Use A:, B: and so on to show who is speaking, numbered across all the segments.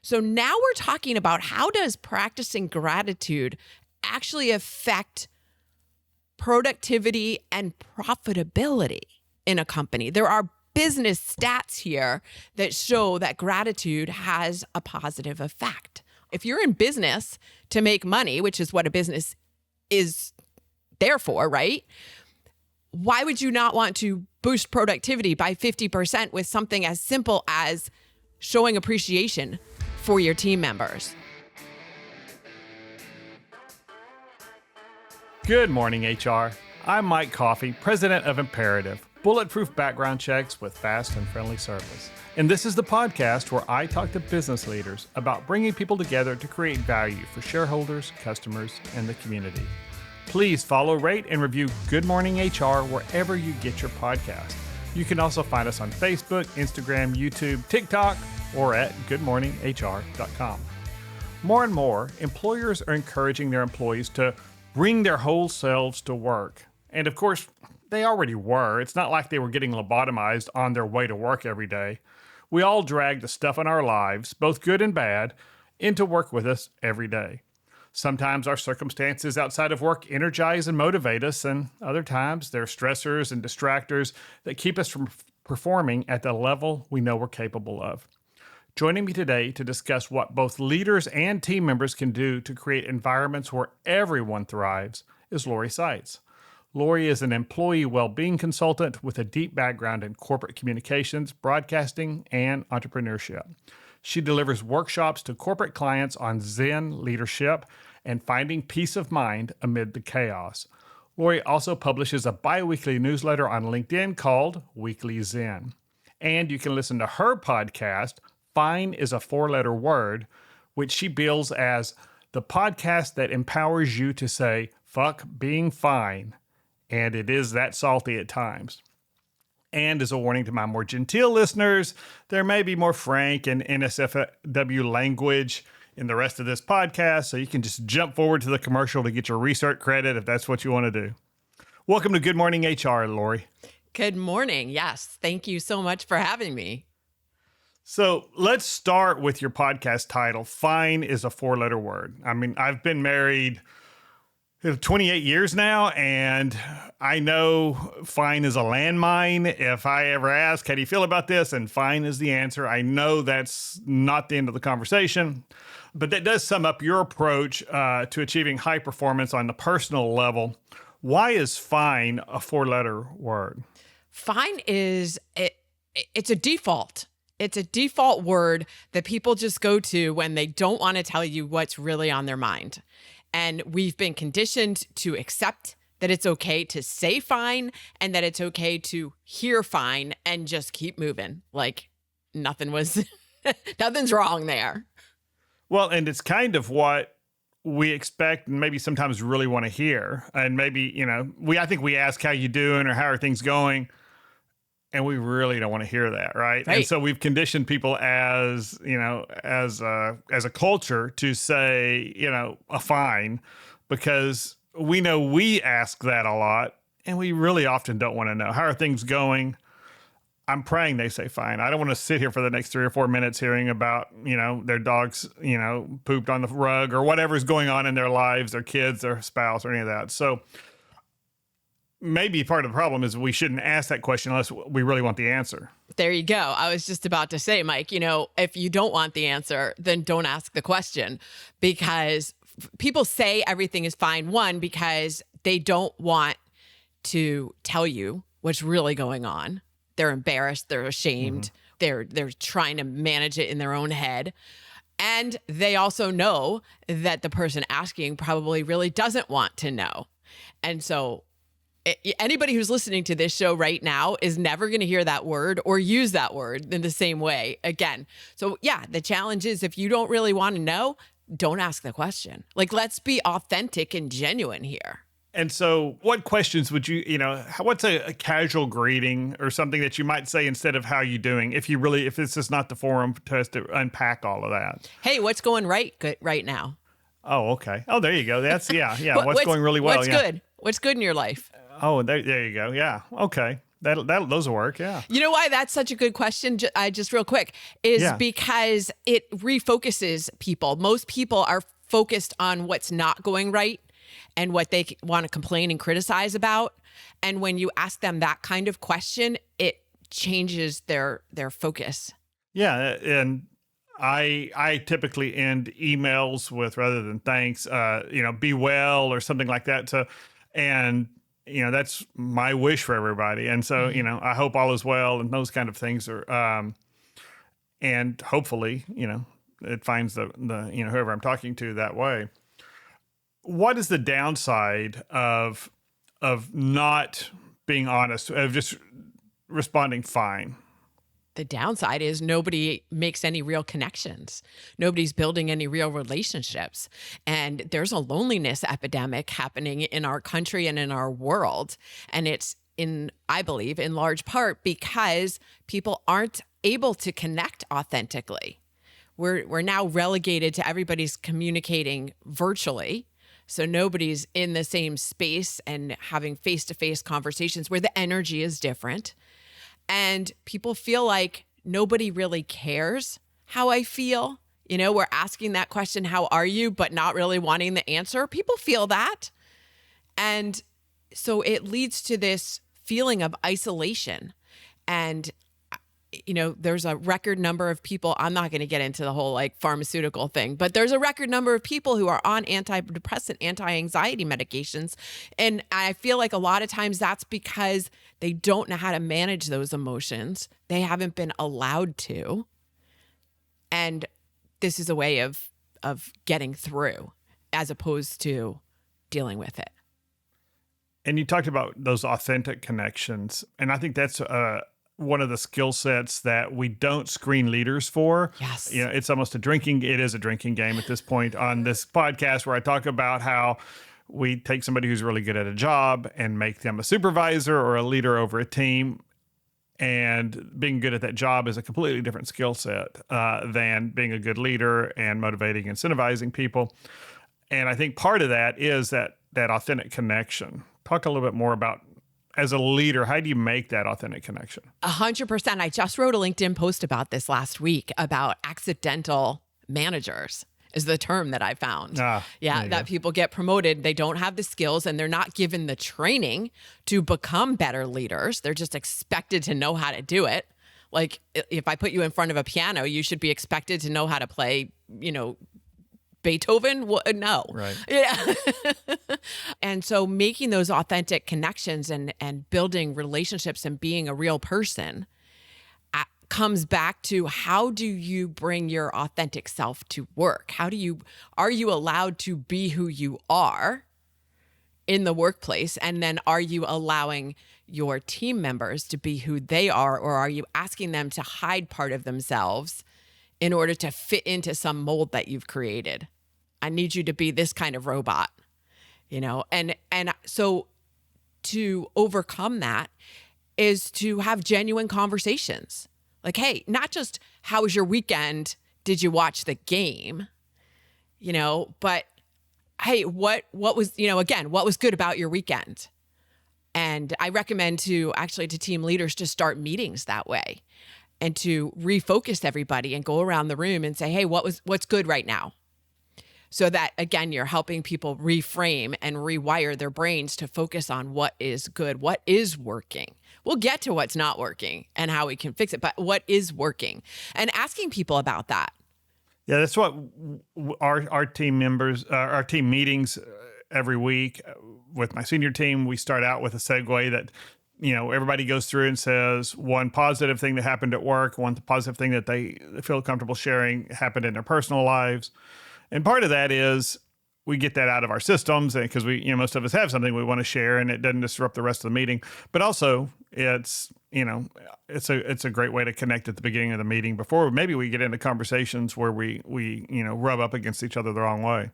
A: So now we're talking about how does practicing gratitude actually affect productivity and profitability in a company. There are business stats here that show that gratitude has a positive effect. If you're in business to make money, which is what a business is there for, right? Why would you not want to boost productivity by 50% with something as simple as showing appreciation for your team members?
B: Good morning, HR. I'm Mike Coffey, president of Imperative, bulletproof background checks with fast and friendly service. And this is the podcast where I talk to business leaders about bringing people together to create value for shareholders, customers, and the community. Please follow, rate, and review Good Morning HR wherever you get your podcast. You can also find us on Facebook, Instagram, YouTube, TikTok, or at goodmorninghr.com. More and more, employers are encouraging their employees to bring their whole selves to work. And of course, they already were. It's not like they were getting lobotomized on their way to work every day. We all drag the stuff in our lives, both good and bad, into work with us every day. Sometimes our circumstances outside of work energize and motivate us, and other times they're stressors and distractors that keep us from performing at the level we know we're capable of. Joining me today to discuss what both leaders and team members can do to create environments where everyone thrives is Lori Saitz. Lori is an employee well-being consultant with a deep background in corporate communications, broadcasting, and entrepreneurship. She delivers workshops to corporate clients on Zen leadership and finding peace of mind amid the chaos. Lori also publishes a bi-weekly newsletter on LinkedIn called Weekly Zen. And you can listen to her podcast, Fine is a Four-Letter Word, which she bills as the podcast that empowers you to say, fuck being fine. And it is that salty at times. And as a warning to my more genteel listeners, there may be more frank and NSFW language in the rest of this podcast, so you can just jump forward to the commercial to get your research credit if that's what you want to do. Welcome to Good Morning HR, Lori.
A: Good morning. Yes. Thank you so much for having me.
B: So let's start with your podcast title. Fine is a four-letter word. I mean, I've been married 28 years now, and I know fine is a landmine. If I ever ask, how do you feel about this? And fine is the answer. I know that's not the end of the conversation, but that does sum up your approach to achieving high performance on the personal level. Why is fine a four-letter word?
A: Fine is, it's a default. It's a default word that people just go to when they don't want to tell you what's really on their mind. And we've been conditioned to accept that it's okay to say fine and that it's okay to hear fine and just keep moving. Like nothing's wrong there.
B: Well, and it's kind of what we expect and maybe sometimes really want to hear. And maybe, I think we ask how you doing or how are things going. And we really don't want to hear that, right? And so we've conditioned people as a culture to say, a fine, because we know we ask that a lot, and we really often don't want to know. How are things going? I'm praying they say fine. I don't want to sit here for the next 3 or 4 minutes hearing about, their dogs, pooped on the rug or whatever's going on in their lives, their kids, their spouse, or any of that. So maybe part of the problem is we shouldn't ask that question unless we really want the answer.
A: There you go. I was just about to say, Mike, if you don't want the answer, then don't ask the question, because people say everything is fine, one, because they don't want to tell you what's really going on. They're embarrassed. They're ashamed. Mm-hmm. They're trying to manage it in their own head. And they also know that the person asking probably really doesn't want to know. And so anybody who's listening to this show right now is never going to hear that word or use that word in the same way again. So yeah, the challenge is if you don't really want to know, don't ask the question. Like, let's be authentic and genuine here.
B: And so what questions would what's a casual greeting or something that you might say instead of how you doing? If this is not the forum to us to unpack all of that.
A: Hey, what's going right now?
B: Oh, okay. Oh, there you go. That's, yeah. What's going really well?
A: What's good? What's good in your life?
B: Oh, there you go. Yeah. Okay. Those will work. Yeah.
A: You know why that's such a good question? Just real quick, is
B: Yeah.
A: because it refocuses people. Most people are focused on what's not going right and what they want to complain and criticize about. And when you ask them that kind of question, it changes their focus.
B: Yeah. And I typically end emails with, rather than thanks, be well or something like that. And that's my wish for everybody. And so, I hope all is well, and those kind of things are, and hopefully, it finds the whoever I'm talking to that way. What is the downside of not being honest, of just responding fine?
A: The downside is nobody makes any real connections. Nobody's building any real relationships. And there's a loneliness epidemic happening in our country and in our world. And it's I believe, in large part because people aren't able to connect authentically. We're now relegated to everybody's communicating virtually. So nobody's in the same space and having face-to-face conversations where the energy is different. And people feel like nobody really cares how I feel. We're asking that question, how are you, but not really wanting the answer. People feel that. And so it leads to this feeling of isolation. And, there's a record number of people. I'm not going to get into the whole pharmaceutical thing, but there's a record number of people who are on antidepressant, anti-anxiety medications. And I feel like a lot of times that's because they don't know how to manage those emotions. They haven't been allowed to. And this is a way of getting through as opposed to dealing with it.
B: And you talked about those authentic connections. And I think that's one of the skill sets that we don't screen leaders for.
A: Yes.
B: It is a drinking game at this point on this podcast, where I talk about how we take somebody who's really good at a job and make them a supervisor or a leader over a team. And being good at that job is a completely different skill set than being a good leader and motivating and incentivizing people. And I think part of that is that authentic connection. Talk a little bit more about, as a leader, how do you make that authentic connection?
A: 100%. I just wrote a LinkedIn post about this last week about accidental managers is the term that I found. That people get promoted. They don't have the skills and they're not given the training to become better leaders. They're just expected to know how to do it. Like if I put you in front of a piano, you should be expected to know how to play, Beethoven? Well, no.
B: Right.
A: Yeah. And so making those authentic connections and building relationships and being a real person comes back to, how do you bring your authentic self to work? Are you allowed to be who you are in the workplace? And then are you allowing your team members to be who they are? Or are you asking them to hide part of themselves in order to fit into some mold that you've created? I need you to be this kind of robot, and so to overcome that is to have genuine conversations. Like, hey, not just how was your weekend? Did you watch the game? But hey, what was, again, what was good about your weekend? And I recommend to team leaders to start meetings that way and to refocus everybody and go around the room and say, hey, what's good right now? So that, again, you're helping people reframe and rewire their brains to focus on what is good, what is working. We'll get to what's not working and how we can fix it, but what is working, and asking people about that.
B: Yeah, that's what our team members, our team meetings every week with my senior team, we start out with a segue that, everybody goes through and says one positive thing that happened at work, one positive thing that they feel comfortable sharing happened in their personal lives. And part of that is we get that out of our systems because most of us have something we want to share and it doesn't disrupt the rest of the meeting. But also it's a great way to connect at the beginning of the meeting before maybe we get into conversations where we rub up against each other the wrong way.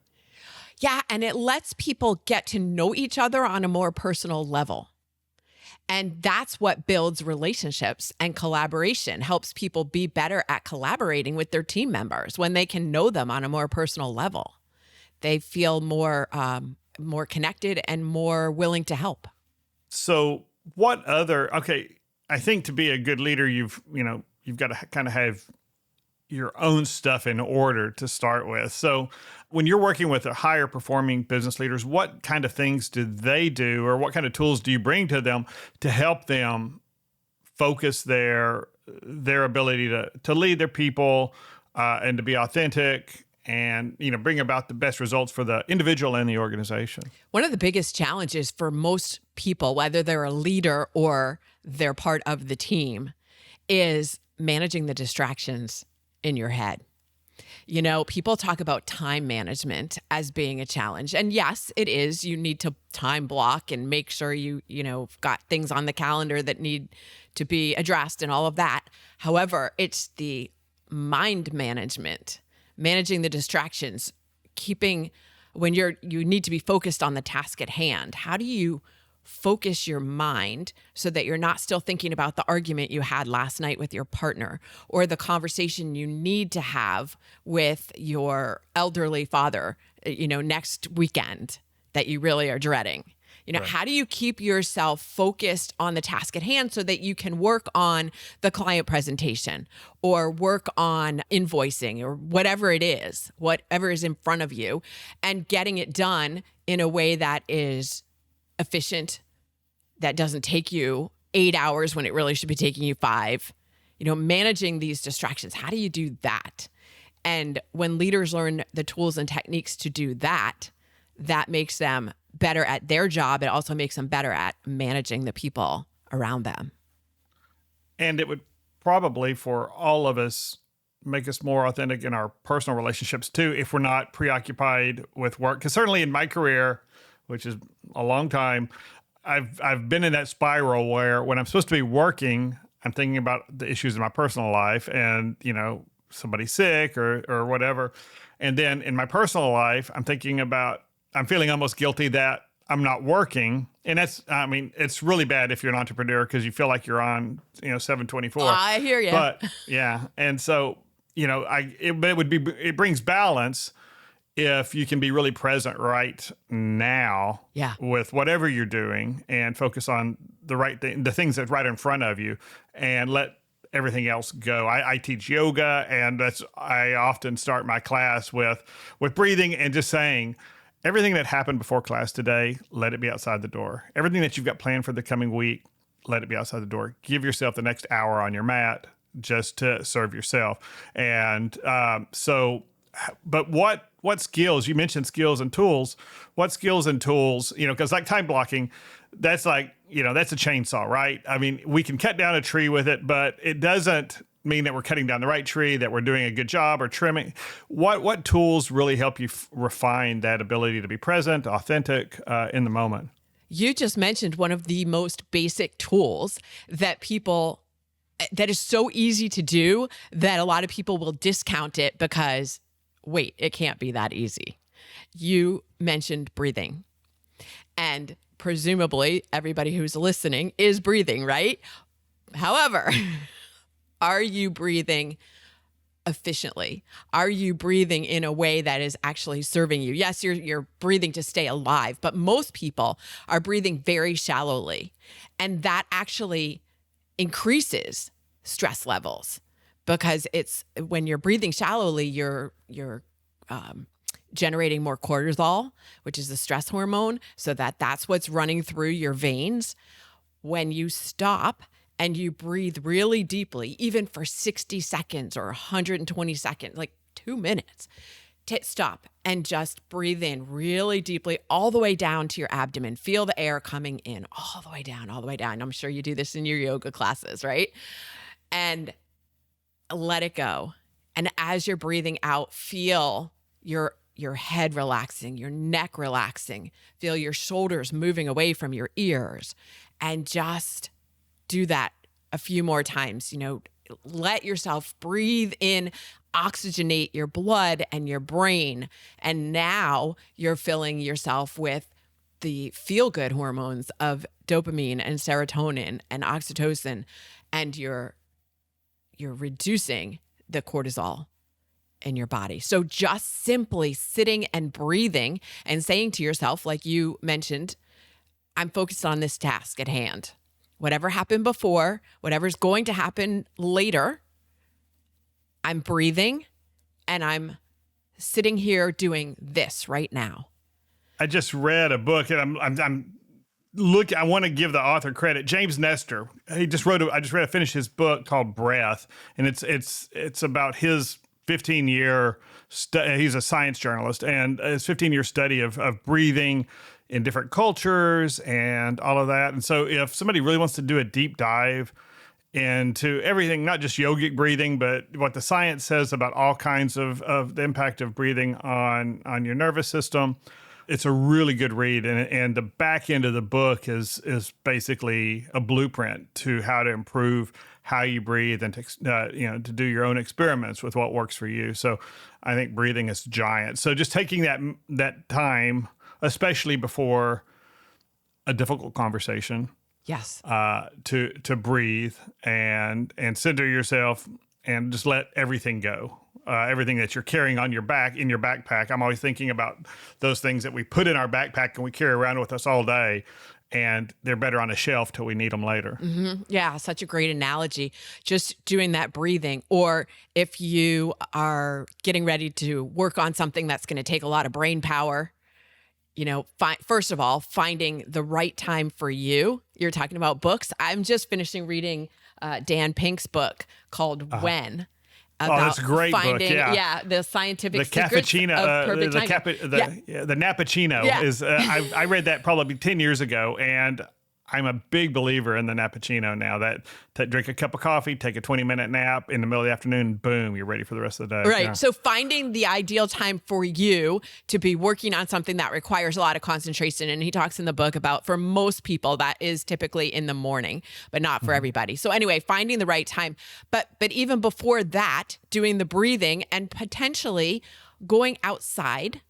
A: Yeah. And it lets people get to know each other on a more personal level. And that's what builds relationships, and collaboration helps people be better at collaborating with their team members when they can know them on a more personal level. They feel more connected and more willing to help.
B: So I think to be a good leader, you've got to kind of have your own stuff in order to start with. So when you're working with higher performing business leaders, what kind of things do they do, or what kind of tools do you bring to them to help them focus their ability to lead their people and to be authentic and bring about the best results for the individual and the organization?
A: One of the biggest challenges for most people, whether they're a leader or they're part of the team, is managing the distractions in your head. People talk about time management as being a challenge. And yes, it is. You need to time block and make sure you've got things on the calendar that need to be addressed and all of that. However, it's the mind management, managing the distractions, when you need to be focused on the task at hand. How do you focus your mind so that you're not still thinking about the argument you had last night with your partner, or the conversation you need to have with your elderly father, next weekend that you really are dreading? Right. How do you keep yourself focused on the task at hand so that you can work on the client presentation or work on invoicing or whatever it is, whatever is in front of you, and getting it done in a way that is efficient, that doesn't take you 8 hours when it really should be taking you 5? Managing these distractions. How do you do that? And when leaders learn the tools and techniques to do that, that makes them better at their job. It also makes them better at managing the people around them.
B: And it would probably, for all of us, make us more authentic in our personal relationships too, if we're not preoccupied with work. Because certainly in my career, which is a long time, I've been in that spiral where when I'm supposed to be working, I'm thinking about the issues in my personal life and, somebody's sick or whatever. And then in my personal life, I'm feeling almost guilty that I'm not working. And it's really bad if you're an entrepreneur because you feel like you're on, 7/24.
A: I hear you.
B: But yeah. And so, it brings balance if you can be really present right now with whatever you're doing and focus on the right thing, the things that's right in front of you, and let everything else go. I teach yoga, and I often start my class with breathing and just saying, everything that happened before class today, let it be outside the door. Everything that you've got planned for the coming week, let it be outside the door. Give yourself the next hour on your mat just to serve yourself. And but what skills, you mentioned skills and tools, what skills and tools, because like time blocking, that's like, that's a chainsaw, right? I mean, we can cut down a tree with it, but it doesn't mean that we're cutting down the right tree, that we're doing a good job or trimming. What tools really help you refine that ability to be present, authentic in the moment?
A: You just mentioned one of the most basic tools that is so easy to do that a lot of people will discount it because, wait, it can't be that easy. You mentioned breathing. And presumably everybody who's listening is breathing, right? However, are you breathing efficiently? Are you breathing in a way that is actually serving you? Yes, you're breathing to stay alive, but most people are breathing very shallowly. And that actually increases stress levels because it's when you're breathing shallowly, you're generating more cortisol, which is the stress hormone, so that's what's running through your veins. When you stop and you breathe really deeply, even for 60 seconds or 120 seconds, like 2 minutes, stop and just breathe in really deeply all the way down to your abdomen. Feel the air coming in all the way down, all the way down. I'm sure you do this in your yoga classes, right? And let it go. And as you're breathing out, feel your head relaxing, your neck relaxing, feel your shoulders moving away from your ears, and just do that a few more times. Let yourself breathe in, oxygenate your blood and your brain. And now you're filling yourself with the feel-good hormones of dopamine and serotonin and oxytocin, and you're reducing the cortisol in your body. So just simply sitting and breathing and saying to yourself, like you mentioned, I'm focused on this task at hand. whatever happened before, whatever's going to happen later, I'm breathing and I'm sitting here doing this right now.
B: I just read a book, and I want to give the author credit. James Nestor. He just finished his book called Breath, and it's about his 15-year. He's a science journalist, and his 15-year study of breathing in different cultures and all of that. And so, if somebody really wants to do a deep dive into everything, not just yogic breathing, but what the science says about all kinds of the impact of breathing on your nervous system, it's a really good read. And the back end of the book is basically a blueprint to how to improve how you breathe and to do your own experiments with what works for you. So I think breathing is giant. So just taking that time, especially before a difficult conversation,
A: yes,
B: to breathe and center yourself and just let everything go. Everything that you're carrying on your back, in your backpack. I'm always thinking about those things that we put in our backpack and we carry around with us all day, and they're better on a shelf till we need them later.
A: Mm-hmm. Yeah, such a great analogy. Just doing that breathing. Or if you are getting ready to work on something that's going to take a lot of brain power, first of all, finding the right time for you. You're talking about books. I'm just finishing reading Dan Pink's book called When.
B: That's a great book. Yeah,
A: the scientific
B: secrets
A: of perfect timing.
B: The Nappuccino is. I read that probably 10 years ago, and I'm a big believer in the Nappuccino now. That drink a cup of coffee, take a 20-minute nap in the middle of the afternoon, boom, you're ready for the rest of the day.
A: Right.
B: Yeah.
A: So finding the ideal time for you to be working on something that requires a lot of concentration. And he talks in the book about, for most people, that is typically in the morning, but not for everybody. So anyway, finding the right time. But even before that, doing the breathing and potentially going outside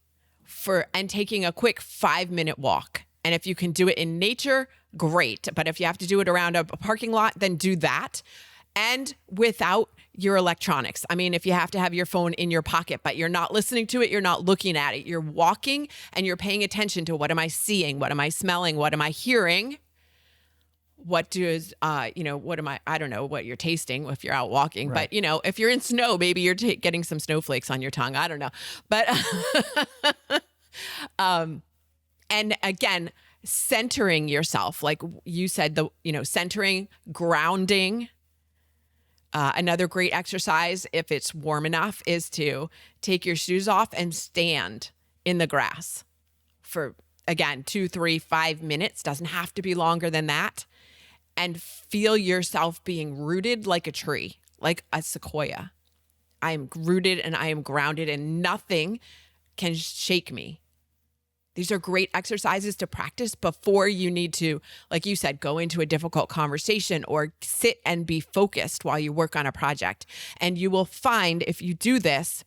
A: and taking a quick 5-minute walk. And if you can do it in nature, great. But if you have to do it around a parking lot, then do that. And without your electronics. I mean, if you have to have your phone in your pocket, but you're not listening to it, you're not looking at it, you're walking and you're paying attention to, what am I seeing? What am I smelling? What am I hearing? What does, I don't know what you're tasting if you're out walking,
B: right.
A: But, if you're in snow, maybe you're getting some snowflakes on your tongue. I don't know. But, and again, centering yourself, like you said, centering, grounding. Another great exercise, if it's warm enough, is to take your shoes off and stand in the grass for, again, 2, 3, 5 minutes. Doesn't have to be longer than that. And feel yourself being rooted like a tree, like a sequoia. I am rooted and I am grounded, and nothing can shake me. These are great exercises to practice before you need to, like you said, go into a difficult conversation or sit and be focused while you work on a project. And you will find, if you do this,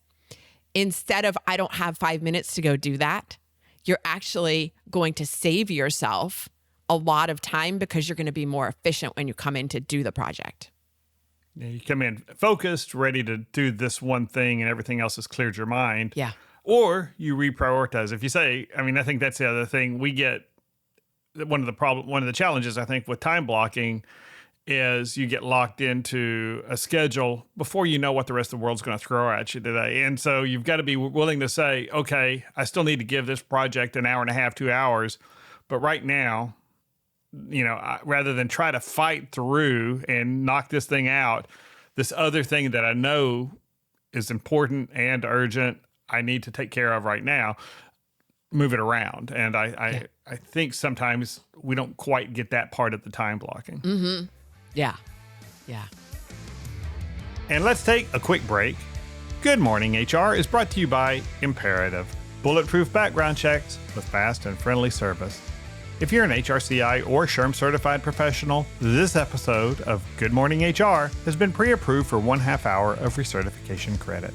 A: instead of, I don't have 5 minutes to go do that, you're actually going to save yourself a lot of time, because you're going to be more efficient when you come in to do the project.
B: Yeah, you come in focused, ready to do this one thing, and everything else has cleared your mind.
A: Yeah.
B: Or you reprioritize. If you say, I think that's the other thing we get. One of the challenges, I think, with time blocking is you get locked into a schedule before you know what the rest of the world's going to throw at you today. And so you've got to be willing to say, okay, I still need to give this project an hour and a half, 2 hours. But right now, rather than try to fight through and knock this thing out, this other thing that I know is important and urgent, I need to take care of right now, move it around. And I think sometimes we don't quite get that part of the time blocking.
A: Mm-hmm. Yeah. Yeah.
B: And let's take a quick break. Good Morning HR is brought to you by Imperative, bulletproof background checks with fast and friendly service. If you're an HRCI or SHRM certified professional, this episode of Good Morning HR has been pre-approved for 1/2 hour of recertification credit.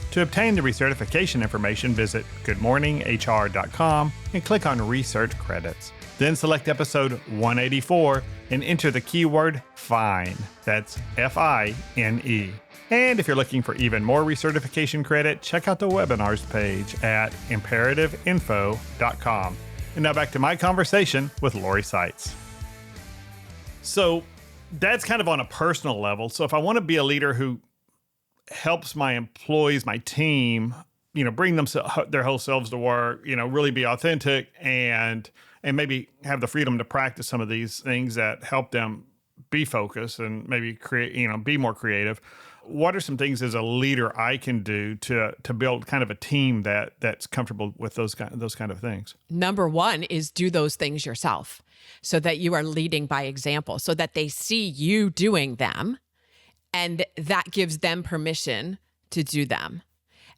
B: To obtain the recertification information, visit goodmorninghr.com and click on Recert Credits. Then select episode 184 and enter the keyword FINE. That's FINE. And if you're looking for even more recertification credit, check out the webinars page at imperativeinfo.com. And now back to my conversation with Lori Saitz. So that's kind of on a personal level. So if I want to be a leader who helps my employees, my team, bring them their whole selves to work, really be authentic and maybe have the freedom to practice some of these things that help them be focused and maybe create, be more creative. What are some things as a leader I can do to build kind of a team that's comfortable with those kind of things?
A: Number one is do those things yourself so that you are leading by example, so that they see you doing them and that gives them permission to do them.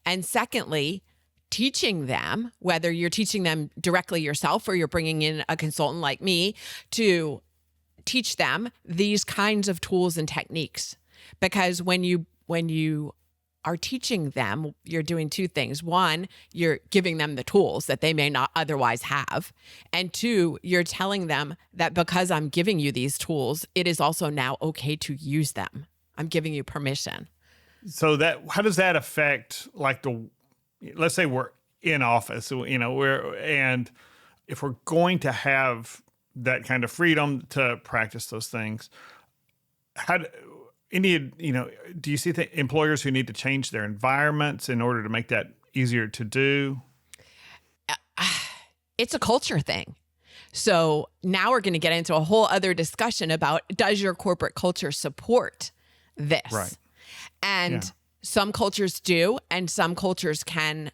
A: And secondly, teaching them, whether you're teaching them directly yourself or you're bringing in a consultant like me to teach them these kinds of tools and techniques. Because when you are teaching them, you're doing two things. One, you're giving them the tools that they may not otherwise have. And two, you're telling them that because I'm giving you these tools, it is also now okay to use them. I'm giving you permission.
B: So how does that affect let's say we're in office, and if we're going to have that kind of freedom to practice those things, do you see employers who need to change their environments in order to make that easier to do?
A: It's a culture thing. So now we're going to get into a whole other discussion about, does your corporate culture support this?
B: Right.
A: And some cultures do, and some cultures can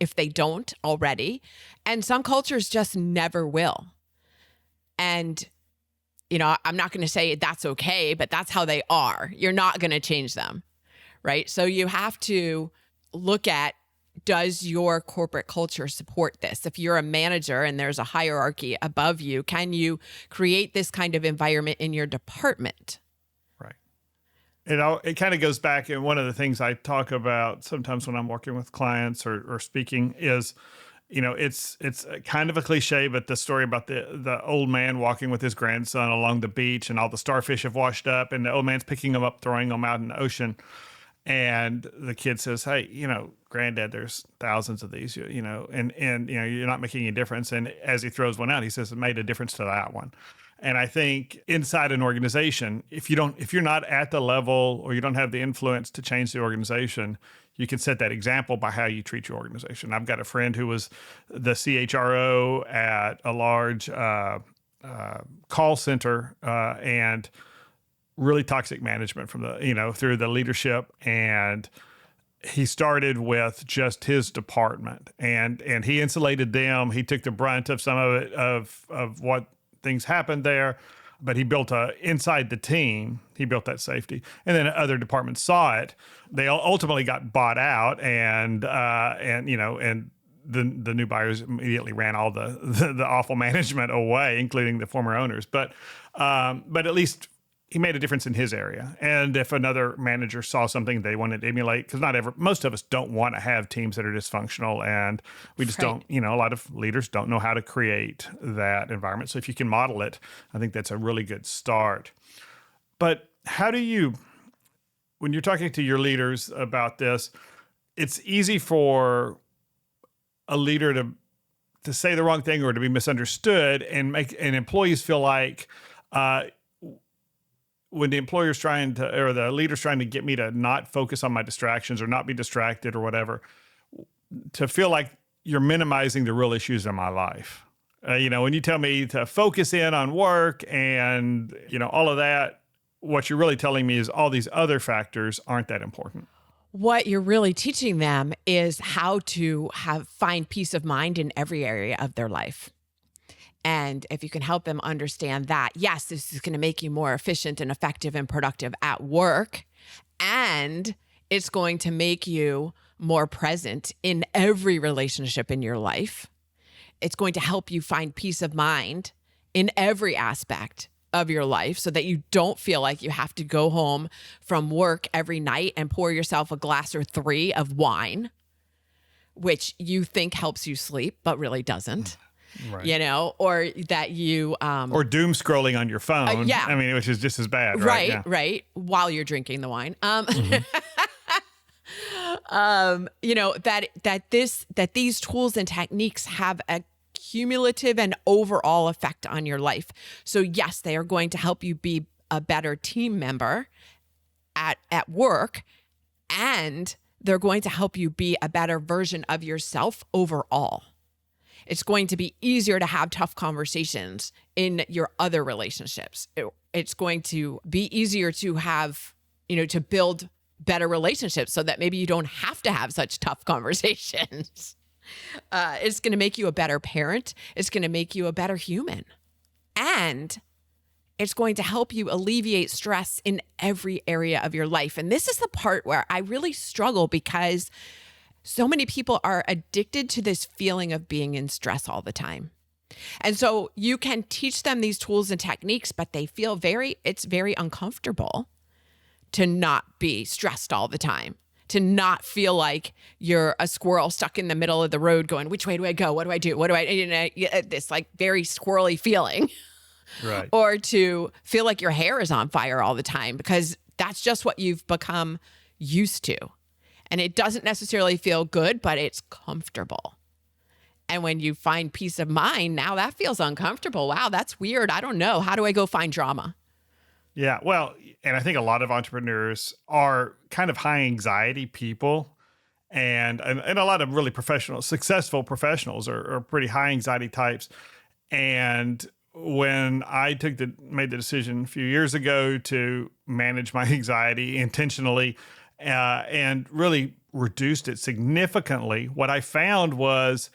A: if they don't already, and some cultures just never will. And I'm not going to say that's okay, but that's how they are. You're not going to change them, right? So you have to look at, does your corporate culture support this? If you're a manager and there's a hierarchy above you, can you create this kind of environment in your department?
B: Right. It kind of goes back, and one of the things I talk about sometimes when I'm working with clients or speaking is, it's kind of a cliche, but the story about the old man walking with his grandson along the beach and all the starfish have washed up and the old man's picking them up, throwing them out in the ocean. And the kid says, hey, granddad, there's thousands of these, and you're not making any difference. And as he throws one out, he says, it made a difference to that one. And I think inside an organization, if you're not at the level or you don't have the influence to change the organization, you can set that example by how you treat your organization. I've got a friend who was the CHRO at a large call center and really toxic management from through the leadership. And he started with just his department and he insulated them. He took the brunt of some of it, of what things happened there, but he built inside the team, he built that safety. And then other departments saw it. They ultimately got bought out and the new buyers immediately ran all the awful management away, including the former owners. But at least he made a difference in his area. And if another manager saw something they wanted to emulate, because most of us don't want to have teams that are dysfunctional, and we just don't, a lot of leaders don't know how to create that environment. So if you can model it, I think that's a really good start. But how do you, when you're talking to your leaders about this, it's easy for a leader to say the wrong thing or to be misunderstood and employees feel like, when the employer's trying to, or the leader's trying to get me to not focus on my distractions or not be distracted or whatever, to feel like you're minimizing the real issues in my life. When you tell me to focus in on work and, all of that, what you're really telling me is all these other factors aren't that important.
A: What you're really teaching them is how to find peace of mind in every area of their life. And if you can help them understand that, yes, this is going to make you more efficient and effective and productive at work, and it's going to make you more present in every relationship in your life. It's going to help you find peace of mind in every aspect of your life so that you don't feel like you have to go home from work every night and pour yourself a glass or 3 of wine, which you think helps you sleep, but really doesn't. Right. Or that you...
B: or doom scrolling on your phone.
A: Yeah.
B: I mean, which is just as bad, right?
A: Yeah. Right. While you're drinking the wine. That these tools and techniques have a cumulative and overall effect on your life. So yes, they are going to help you be a better team member at work, and they're going to help you be a better version of yourself overall. It's going to be easier to have tough conversations in your other relationships. It's going to be easier to have, to build better relationships so that maybe you don't have to have such tough conversations. It's going to make you a better parent. It's going to make you a better human. And it's going to help you alleviate stress in every area of your life. And this is the part where I really struggle, because so many people are addicted to this feeling of being in stress all the time. And so you can teach them these tools and techniques, but they feel it's very uncomfortable to not be stressed all the time, to not feel like you're a squirrel stuck in the middle of the road going, which way do I go? What do I do? This like very squirrely feeling.
B: Right.
A: Or to feel like your hair is on fire all the time, because that's just what you've become used to. And it doesn't necessarily feel good, but it's comfortable. And when you find peace of mind, now that feels uncomfortable. Wow, that's weird. I don't know. How do I go find drama?
B: Yeah, well, and I think a lot of entrepreneurs are kind of high anxiety people. And a lot of really successful professionals are pretty high anxiety types. And when I made the decision a few years ago to manage my anxiety intentionally and really reduced it significantly, what I found was,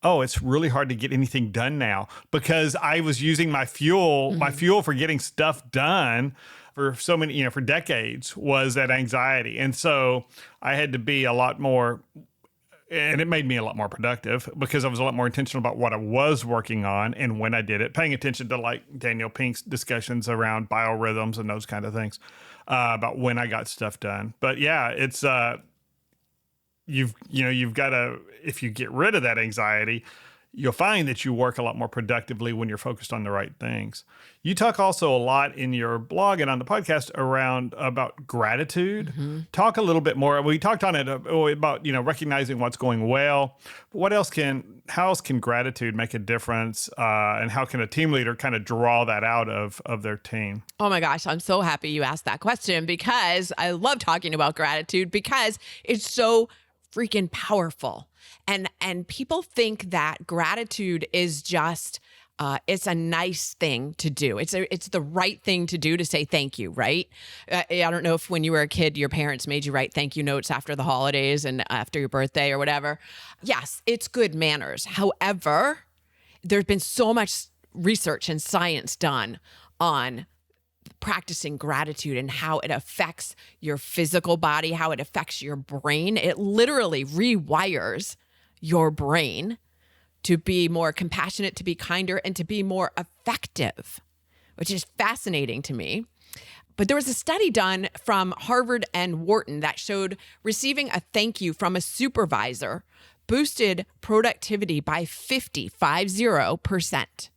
B: it's really hard to get anything done now, because I was using my fuel for getting stuff done for so many, for decades, was that anxiety. And so I had to be a lot more, and it made me a lot more productive, because I was a lot more intentional about what I was working on and when I did it, paying attention to like Daniel Pink's discussions around biorhythms and those kind of things, about when I got stuff done. But yeah, it's, you've got to, if you get rid of that anxiety, you'll find that you work a lot more productively when you're focused on the right things. You talk also a lot in your blog and on the podcast about gratitude. Mm-hmm. Talk a little bit more. We talked on it about, recognizing what's going well. But how else can gratitude make a difference? And how can a team leader kind of draw that out of their team?
A: Oh my gosh, I'm so happy you asked that question, because I love talking about gratitude, because it's so freaking powerful. And people think that gratitude is just, it's a nice thing to do. It's the right thing to do, to say thank you, right? I don't know if when you were a kid, your parents made you write thank you notes after the holidays and after your birthday or whatever. Yes, it's good manners. However, there's been so much research and science done on practicing gratitude and how it affects your physical body, how it affects your brain. It literally rewires your brain to be more compassionate, to be kinder, and to be more effective, which is fascinating to me. But there was a study done from Harvard and Wharton that showed receiving a thank you from a supervisor boosted productivity by 50%.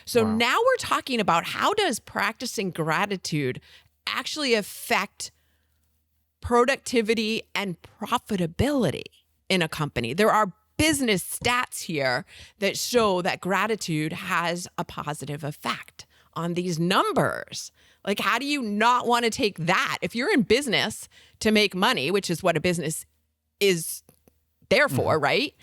A: So wow. Now we're talking about, how does practicing gratitude actually affect productivity and profitability in a company? There are business stats here that show that gratitude has a positive effect on these numbers. Like, how do you not want to take that? If you're in business to make money, which is what a business is there for, right?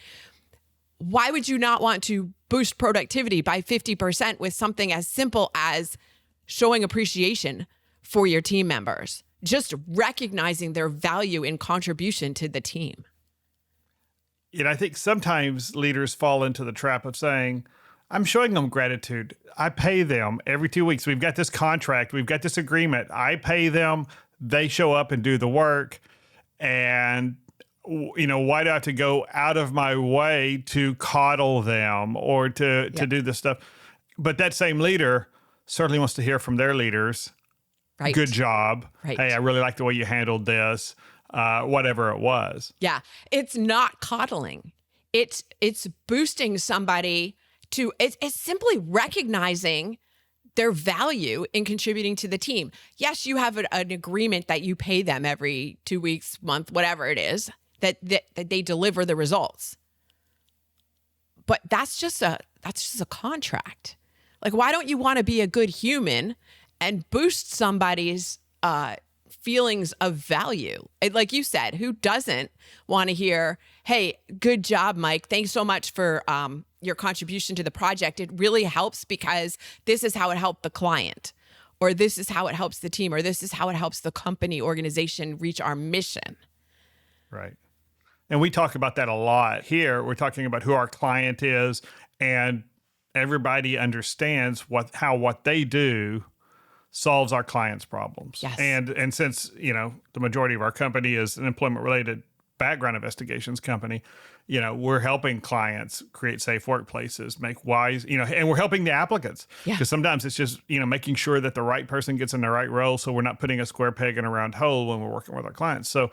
A: Why would you not want to boost productivity by 50% with something as simple as showing appreciation for your team members? Just recognizing their value and contribution to the team.
B: I think sometimes leaders fall into the trap of saying, I'm showing them gratitude. I pay them every 2 weeks. We've got this contract. We've got this agreement. I pay them. They show up and do the work. And, why do I have to go out of my way to coddle them or to do this stuff? But that same leader certainly wants to hear from their leaders. Right. Good job. Right. Hey, I really like the way you handled this. Whatever it was.
A: Yeah. It's not coddling. It's boosting somebody to, it's simply recognizing their value in contributing to the team. Yes, you have an agreement that you pay them every 2 weeks, month, whatever it is, that they deliver the results. But that's just a contract. Like, why don't you want to be a good human and boost somebody's feelings of value? Like you said, who doesn't want to hear, hey, good job, Mike. Thanks so much for your contribution to the project. It really helps because this is how it helped the client, or this is how it helps the team, or this is how it helps the company organization reach our mission.
B: Right. And we talk about that a lot here. We're talking about who our client is, and everybody understands how what they do solves our clients' problems.
A: Yes.
B: And since, the majority of our company is an employment-related background investigations company, we're helping clients create safe workplaces, make wise, and we're helping the applicants.
A: Yeah.
B: Because sometimes it's just, making sure that the right person gets in the right role, so we're not putting a square peg in a round hole when we're working with our clients. So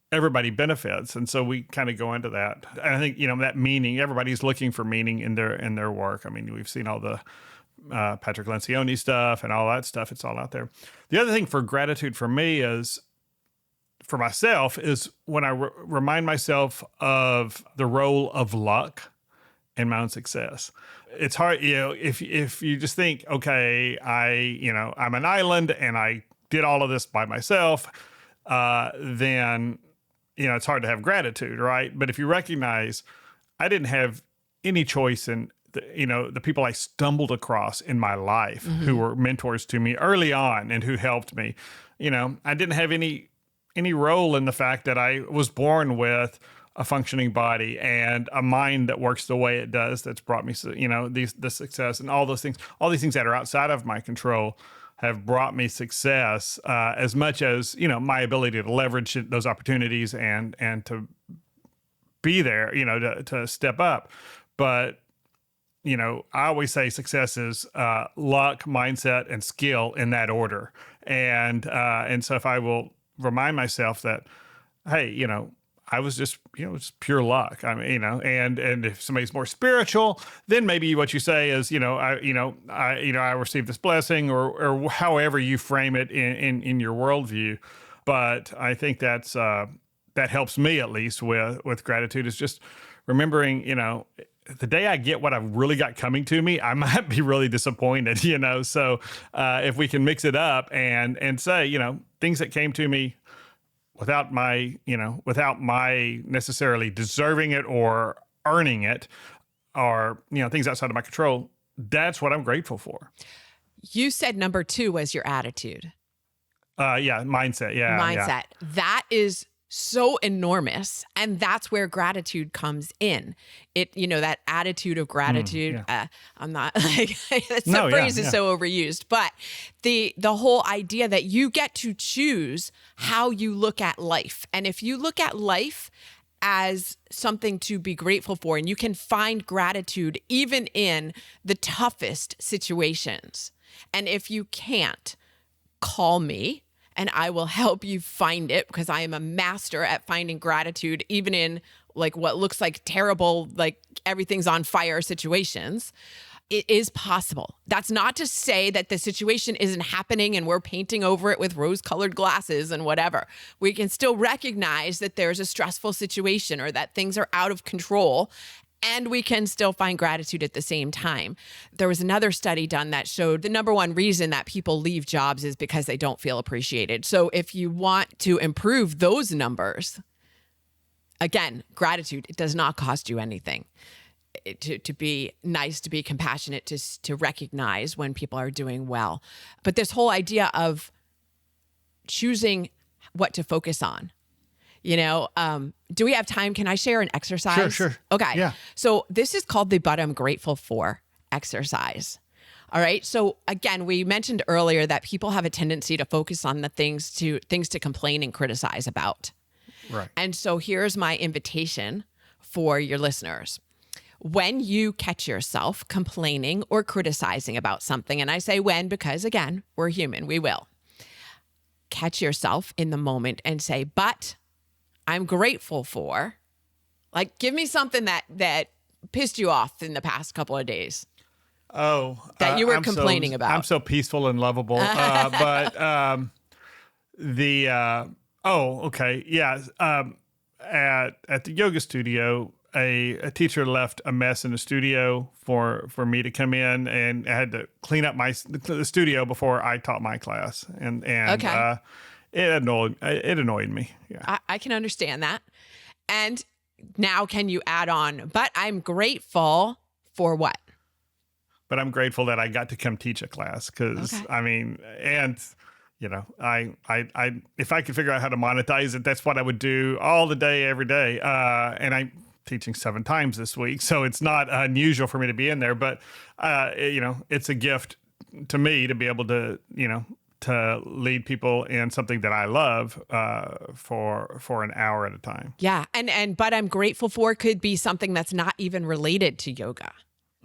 B: everybody benefits. And so we kind of go into that. And I think, that meaning, everybody's looking for meaning in their work. I mean, we've seen all the Patrick Lencioni stuff and all that stuff. It's all out there. The other thing for gratitude for me is, for myself, is when I remind myself of the role of luck in my own success. It's hard, if you just think, okay, I'm an island and I did all of this by myself, then, it's hard to have gratitude, right? But if you recognize I didn't have any choice in the people I stumbled across in my life who were mentors to me early on and who helped me, I didn't have any role in the fact that I was born with a functioning body and a mind that works the way it does, that's brought me, the success and all these things that are outside of my control have brought me success, as much as, my ability to leverage those opportunities and to be there, to step up. But, I always say success is luck, mindset, and skill in that order. And so if I will remind myself that, hey, I was just, just pure luck. I mean, and if somebody's more spiritual, then maybe what you say is, I received this blessing, or however you frame it in your worldview. But I think that helps me, at least with gratitude, is just remembering, the day I get what I've really got coming to me, I might be really disappointed, So if we can mix it up and say, things that came to me without my necessarily deserving it or earning it, or, things outside of my control, that's what I'm grateful for.
A: You said number 2 was your attitude.
B: Mindset. Yeah.
A: Mindset.
B: Yeah.
A: That is so enormous. And that's where gratitude comes in. That attitude of gratitude. I'm not like, that phrase is so overused, but the whole idea that you get to choose how you look at life. And if you look at life as something to be grateful for, and you can find gratitude even in the toughest situations. And if you can't, call me and I will help you find it, because I am a master at finding gratitude, even in like what looks like terrible, like everything's on fire situations. It is possible. That's not to say that the situation isn't happening and we're painting over it with rose-colored glasses and whatever. We can still recognize that there's a stressful situation or that things are out of control, and we can still find gratitude at the same time. There was another study done that showed the number one reason that people leave jobs is because they don't feel appreciated. So if you want to improve those numbers, again, gratitude, it does not cost you anything. To be nice, to be compassionate, to recognize when people are doing well. But this whole idea of choosing what to focus on. Do we have time? Can I share an exercise?
B: Sure.
A: Okay.
B: Yeah.
A: So this is called the "But I'm Grateful For" exercise. All right. So again, we mentioned earlier that people have a tendency to focus on the things to complain and criticize about.
B: Right.
A: And so here's my invitation for your listeners. When you catch yourself complaining or criticizing about something, and I say when because, again, we're human, we will. Catch yourself in the moment and say, but I'm grateful for, like, give me something that pissed you off in the past couple of days.
B: Oh.
A: That you were complaining about.
B: I'm so peaceful and lovable. Okay. Yeah. At the yoga studio, a teacher left a mess in the studio for me to come in, and I had to clean up the studio before I taught my class, and
A: Okay.
B: it annoyed me. Yeah.
A: I can understand that. And now can you add on, but I'm grateful for what?
B: But I'm grateful that I got to come teach a class because
A: Okay.
B: I mean, and you know, I if I could figure out how to monetize it, that's what I would do all the day, every day. And I'm teaching 7 times this week, so it's not unusual for me to be in there. But you know, it's a gift to me to be able to, you know, to lead people in something that I love for an hour at a time.
A: Yeah. And but I'm grateful for could be something that's not even related to yoga.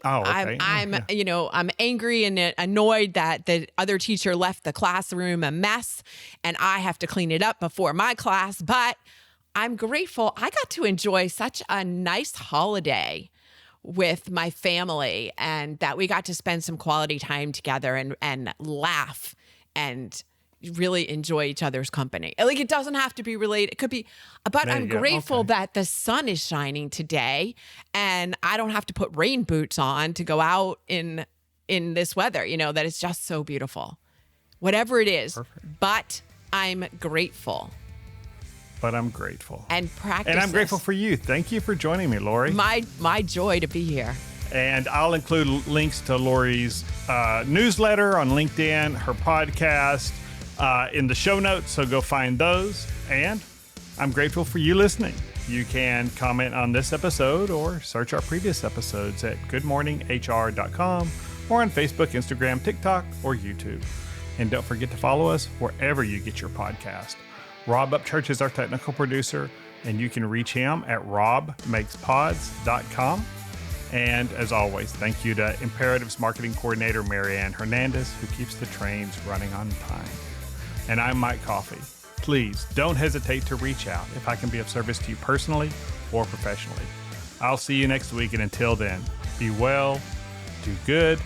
B: Oh, okay.
A: I'm
B: Yeah.
A: you know, I'm angry and annoyed that the other teacher left the classroom a mess and I have to clean it up before my class, but I'm grateful I got to enjoy such a nice holiday with my family and that we got to spend some quality time together and laugh and really enjoy each other's company. Like, it doesn't have to be related. It could be, but
B: There
A: I'm
B: you go.
A: grateful
B: Okay.
A: that the sun is shining today and I don't have to put rain boots on to go out in this weather, you know, that it's just so beautiful. Whatever it is,
B: Perfect.
A: but I'm grateful
B: But I'm grateful.
A: and practice.
B: And I'm grateful
A: this.
B: for you. Thank you for joining me, Lori.
A: My joy to be here.
B: And I'll include links to Lori's newsletter on LinkedIn, her podcast in the show notes, so go find those. And I'm grateful for you listening. You can comment on this episode or search our previous episodes at goodmorninghr.com or on Facebook, Instagram, TikTok, or YouTube. And don't forget to follow us wherever you get your podcast. Rob Upchurch is our technical producer, and you can reach him at robmakespods.com. And as always, thank you to Imperative's marketing coordinator, Marianne Hernandez, who keeps the trains running on time. And I'm Mike Coffey. Please don't hesitate to reach out if I can be of service to you personally or professionally. I'll see you next week, and until then, be well, do good,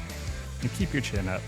B: and keep your chin up.